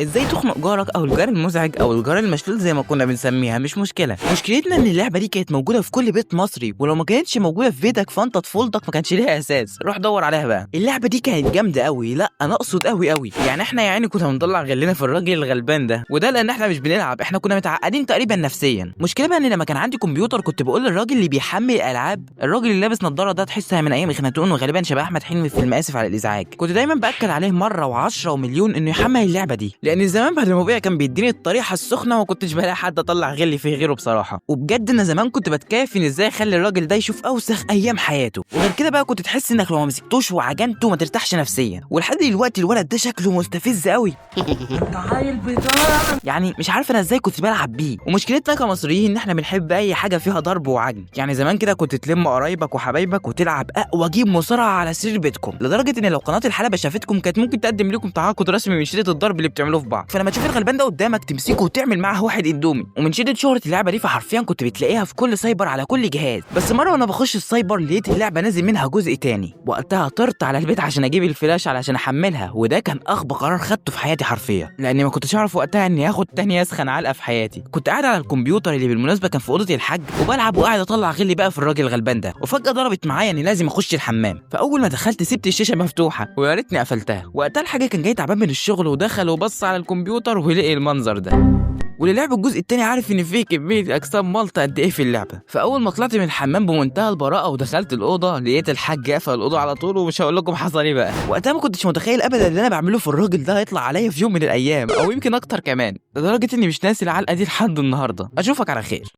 ازاي تخنق جارك او الجار المزعج او الجار المشلول زي ما كنا بنسميها، مش مشكله. مشكلتنا ان اللعبه دي كانت موجوده في كل بيت مصري، ولو ما كانتش موجوده في بيتك فانت طفولتك ما كانش ليها اساس، روح دور عليها بقى. اللعبه دي كانت جامده قوي، لا انا اقصد قوي يعني احنا يعني كنا بنطلع غلنا في الراجل الغلبان ده، وده لان احنا مش بنلعب، احنا كنا متعقدين تقريبا نفسيا. مشكله بقى ان لما كان عندي كمبيوتر كنت بقول للراجل اللي بيحمل الالعاب، الراجل اللي لابس نظاره ده تحسها من ايام اخناتون وغالبا شبه احمد حلمي في فيلم اسف على الازعاج، كنت دايما باكد عليه مره و10 ومليون انه يحمل اللعبه دي، لان زمان بعد المبيع كان بيديني الطريحه السخنه وما كنتش بلاقي حد اطلع غلي فيه غيره بصراحه. وبجد انا زمان كنت بتكافئ ان ازاي اخلي الراجل ده يشوف اوسخ ايام حياته، وغير كده بقى كنت تحس انك لو ما مسكتوش وعجنته ما ترتاحش نفسيا. ولحد دلوقتي الولد ده شكله مستفز قوي انت عيل بتاع، يعني مش عارف انا ازاي كنت بلعب بيه. ومشكلتنا كمصريين ان احنا بنحب اي حاجه فيها ضرب وعجن، يعني زمان كده كنت تلم قرايبك وحبايبك وتلعب اقوى جيم مصارعه على سرير بيتكم، لدرجه ان لو قناه الحلبه شافتكم كانت ممكن تقدم لكم تعاقد رسمي من شده الضرب اللي بتعملوه في بعض. فلما تشوف الغلبان ده قدامك تمسكه وتعمل معاه واحد اندومي. ومن شده شهره اللعبه دي فحرفيا كنت بتلاقيها في كل سايبر على كل جهاز. بس مره وانا بخش السايبر لقيت اللعبه نازل منها جزء تاني، وقتها طرت على البيت عشان اجيب الفلاش علشان احملها، وده كان اغبى قرار خدته في حياتي حرفيا، لاني ما كنتش اعرف وقتها اني اخد تاني اسخن علقه في حياتي. كنت قاعد على الكمبيوتر اللي بالمناسبه كان في اوضه الحاج وبلعب وقاعد اطلع غلي بقى في الراجل الغلبان ده، وفجاه ضربت معايا اني لازم اخش الحمام. فاول ما دخلت سبت الشاشه مفتوحه ويا ريتني قفلتها. وقتها الحاج كان جاي تعبان من الشغل ودخل وبص على الكمبيوتر ولقي المنظر ده. واللي لعب الجزء التاني عارف ان فيه كميه اجسام مالطه قد ايه في اللعبه. فاول ما طلعت من الحمام بمنتهى البراءه ودخلت الاوضه لقيت الحاج قفل الاوضه على طول، ومش هقول لكم حصل ايه بقى. وقتها ما كنتش متخيل ابدا اللي انا بعمله في الراجل ده هيطلع عليا في يوم من الايام او يمكن اكتر كمان، لدرجه اني مش ناسي العلقه دي لحد النهارده. اشوفك على خير.